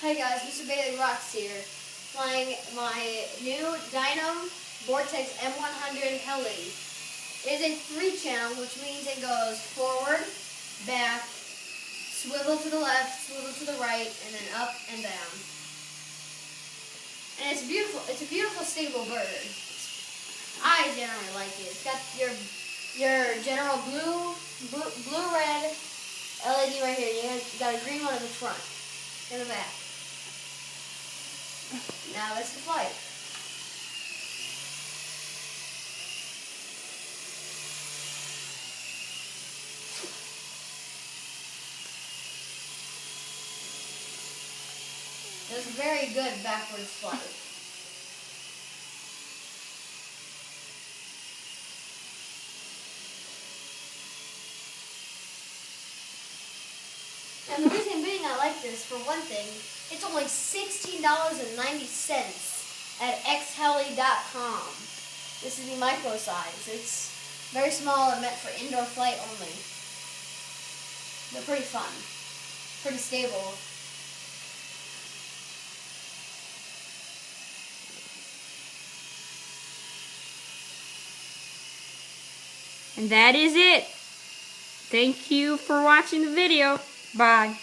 Hi guys, Mr. Bailey Rocks here, flying my new Dynam Vortex M100 heli. It is a 3-channel, which means it goes forward, back, swivel to the left, swivel to the right, and then up and down. And it's beautiful. It's a beautiful, stable bird. I generally like it. It's got your general blue-red LED right here. You got a green one in the front, in the back. Now this is flight. It was very good backwards flight. And the reason being I like this, for one thing, it's only $16.90 at xheli.com. This is the micro size. It's very small and meant for indoor flight only. They're pretty fun, pretty stable. And that is it. Thank you for watching the video. Bye.